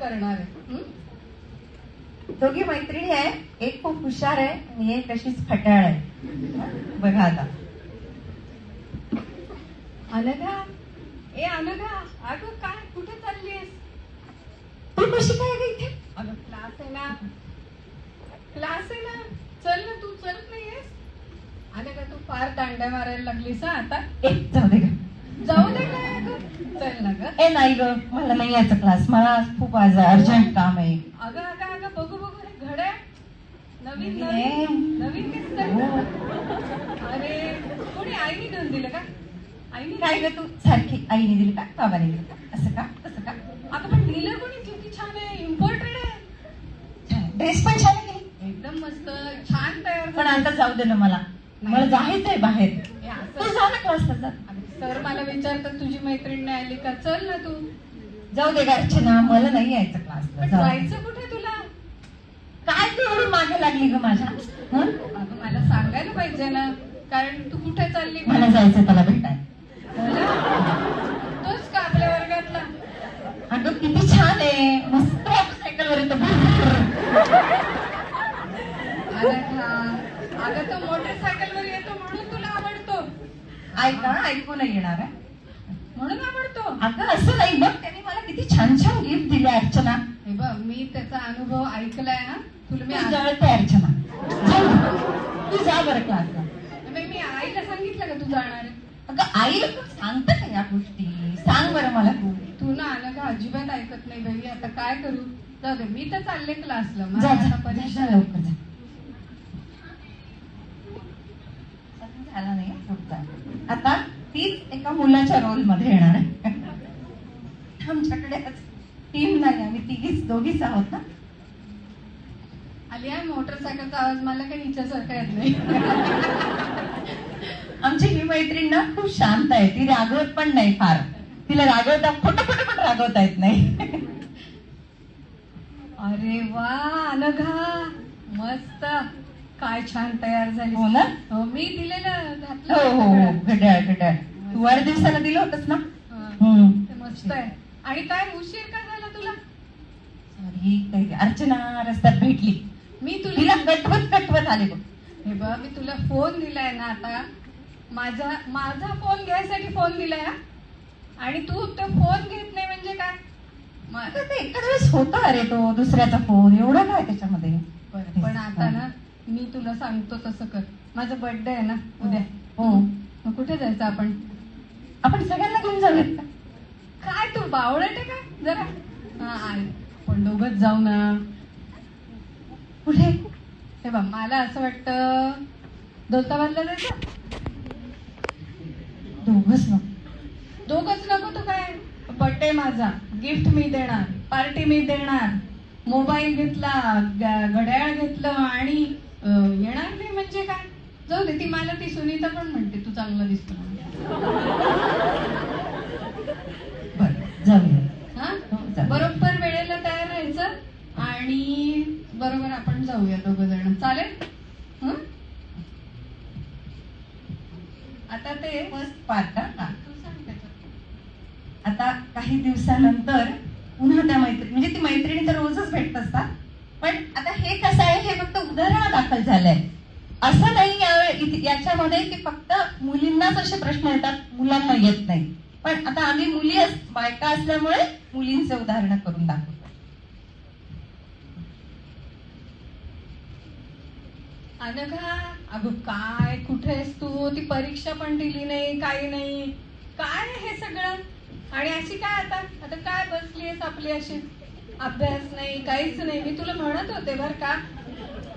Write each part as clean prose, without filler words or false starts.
करणार आहे. दोघी मैत्रिणी आहे, एक खूप हुशार आहे आणि एक अशीच खट्याळ आहे. बघा आता. अनघा, ए अनघा, अगं काय कुठे चाललीस? तू कशी काय ग इथे? अगं क्लास आहे ना, क्लास आहे ना. चल ना, तू चलत नाहीयेस? अनघा तू फार दांड्या मारायला लागलीस हा आता. एक जाऊ दे ग. जाऊ दे काय अगं, चल ना ग. ए नाही ग, मला नाही यायचं क्लास. मला आज खूप आज अर्जंट काम आहे. अगं अगं अगं बघू बघू हे घड्याळ नवीन आहे. नवीन नवीन दिसतंय. अरे कोणी आईने घेऊन दिलं का? आईने काय ग तू सारखी आईने दिली का बाबाने दिली का? असं का तसं का? अगं पण दिलं कोणी? किती छान आहे, इम्पोर्टेड आहे. छान ड्रेस पण छान आहे. एकदम मस्त छान तयार पण झाली. आता जाऊ दे ना, मला मला जायचंय बाहेर. हे असं- तू जा ना क्लासला जा. सर मला विचारतात तुझी मैत्रीण नाही आली का? चल ना तू. जाऊ दे ग अर्चना, मला नाही यायचं क्लासला. पण जाऊ दे. जायचं कुठे तुला? काय तू एवढी मागे लागली ग माझ्या? हं? अगं मला सांगायला पाहिजे ना, कारण तू कुठे चालली? मला जायचंय त्याला भेटाय. तोच का आपल्या वर्गातला? अगं किती छान आहे, मस्त मोटरसायकलवर येतो. अगं तो मोटरसायकलवर येतो म्हणून तुला आवडतो? ऐका, ऐकू नाही येणार आहे. म्हणून आवडतो? अगं असं नाही, बघ त्यांनी मला किती छान छान गिफ्ट दिले अर्चना. हे बघ मी त्याचा अनुभव ऐकलाय हा. तुला मी तू जळते अर्चना. तू जा बरं क्लासला. मी आईला सांगितलं का तू जाणार आहे? अगं आईला तू सांगतं का या गोष्टी? सांग बरं मला तू. तू ना अनघा अजिबात ऐकत नाही बाई. आता काय करू? जाऊ दे, मी तर चालले क्लासला. जा मला जा, आता परीक्षा जा लवकर जा. झाला नाही पुढचा. आता तीच एका मुलाच्या रोल मध्ये येणार आहे. आमच्याकडे आज टीम नाही, आम्ही तिघीच दोघीच आहोत ना. आली आहे मोटरसायकलचा आवाज. मला काही हिच्यासारखा येत नाही. आमची ही मैत्रीण ना खूप शांत आहे. ती रागवत पण नाही फार. तिला रागवता खोटं पण रागवता येत नाही. अरे वा अनघा, मस्त. काय छान तयार झाली. हो ना? हो, मी दिलेलं घातलं. हो हो हो, घड्याळ घड्याळ. तू वाढदिवसाला दिलं होतंस ना? हा, ते मस्त आहे. आणि काय उशीर का झाला तुला? सॉरी, काही अर्चना रस्त्यात भेटली. मी तिला कटवत आले बघ. हे बघ मी तुला फोन दिलाय ना आता. माझा फोन घ्यायसाठी फोन दिलाय हा. आणि तू तो फोन घेत नाही म्हणजे काय? ते एखाद्या वेळेस होता अरे तो दुसऱ्याचा फोन, एवढं काय त्याच्यामध्ये. पण आता ना मी तुला सांगतो तसं कर. माझा बर्थडे आहे ना उद्या. हो, मग कुठे जायचं आपण? आपण सगळ्यांना घेऊन जाऊयात का? काय तू बावळट आहे का जरा? हा, पण दोघच जाऊ ना. कुठे? हे बघ मला असं वाटतं दौलताबादला जायचं. दोघच ना. दोघच नको तू काय? बर्थडे माझा, गिफ्ट मी देणार, पार्टी मी देणार, मोबाईल घेतला, घड्याळ घेतलं आणि येणार नाही म्हणजे काय? जाऊ दे, ती मला ती सुनीता पण म्हणते तू चांगला दिसतो. बरं जाऊया. हा, जाऊया. बरोबर वेळेला तयार राहायचं आणि बरोबर आपण जाऊया दोघ जण. चालेल? हं? आता ते फर्स्ट पार्ट का? तू सांग त्याच्यात. आता काही दिवसानंतर पुन्हा त्या म्हणजे ती मैत्रिणी तर रोजच भेटत असतात. पण आता हे कसं आहे, हे फक्त उदाहरण दाखल झालंय. असं नाही याच्यामध्ये की फक्त मुलींनाच असे प्रश्न येतात, मुलांना येत नाही. पण आता आम्ही मुली बायका असल्यामुळे मुलींचे उदाहरण करून दाखवतो. अनघा, अगं काय कुठेस तू? ती परीक्षा पण दिली नाही, काही नाही. काय हे सगळं? आणि अशी काय आता काय बसलीयस आपली अशी? अभ्यास नाही, काहीच नाही. मी तुला म्हणत होते बर का.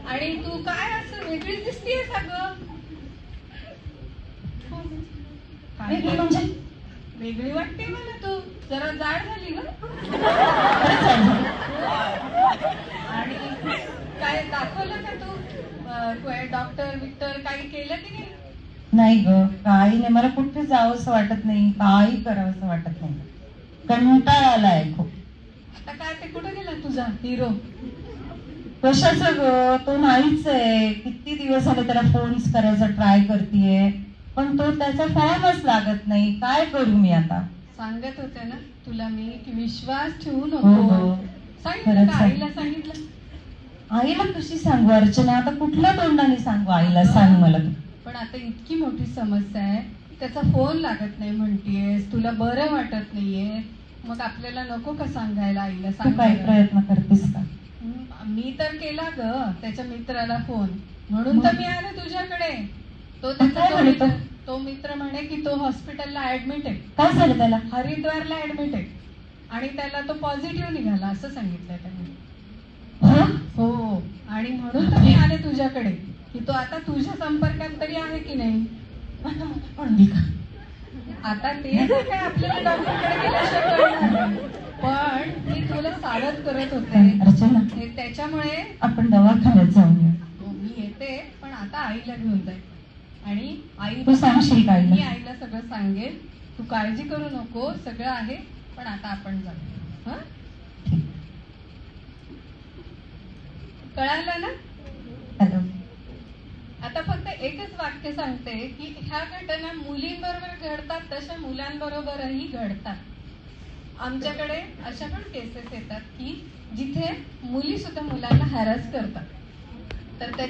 आणि तू काय असं वेगळीच दिसतीयस अगं. वेगळी म्हणजे? वेगळी वाटते मला तू. जरा जाड झाली ना. आणि काय दाखवलं का तू? डॉक्टर विक्टर काही केलं की नाही? नाही ग, काही नाही. मला कुठे जावंसं वाटत नाही, काही करावंसं वाटत नाही. कंटाळा आलाय खूप. आता काय ते कुठे गेला तुझा हिरो? कशाचं ग, तो नाहीच आहे. किती दिवस झाले त्याला फोन्स करायचा ट्राय करतेय, पण तो त्याचा फोनच लागत नाही. काय करू मी आता? सांगत होते ना तुला मी की विश्वास ठेवू हो, नको. हो. खरंच का आहे. आईला सांगितलं? आईला कशी सांगू अर्चना, आता कुठल्या तोंडाने सांगू आईला? सांग मला तू. पण आता इतकी मोठी समस्या आहे, त्याचा फोन लागत नाही म्हणतीयेस, तुला बरं वाटत नाहीये, मग आपल्याला नको का सांगायला आईला? तू काय सांग. प्रयत्न करतेस का? मी तर केला ग त्याच्या मित्राला फोन, म्हणून तर मी आले तुझ्याकडे. तो त्याचा काय म्हणतो? तो मित्र म्हणे की तो हॉस्पिटलला ऍडमिट आहे, काय झालं त्याला? हरिद्वारला ऍडमिट आहे, आणि त्याला तो पॉझिटिव्ह निघाला असं सांगितलंय त्याने. हो? हो, आणि म्हणून तर मी आले तुझ्याकडे की तो आता तुझ्या संपर्कात तरी आहे की नाही. म्हणली का? आता ते तर काय आपल्याला डॉक्टरकडे गेल्याशिवाय कळणार नाही. पण मी तुला सावध करत होते अर्चना, हे त्याच्यामुळे. आपण दवाखान्यात जाऊया. हो, मी येते, पण आता आईला घेऊन जाईल. आणि आई, तू सांगशील का आईला? मी आईला सगळं सांगेल, तू काळजी करू नको, सगळं आहे. पण आता आपण जाऊ. हं? कळालं ना? हॅलो. आता फक्त एकच वाक्य सांगते की ह्या घटना मुलींबरोबर घडतात तशा मुलांबरोबरही घडतात. आमच्याकडे अशा पण केसेस येतात की जिथे मुली सुद्धा मुलांना हॅरस करतात. तर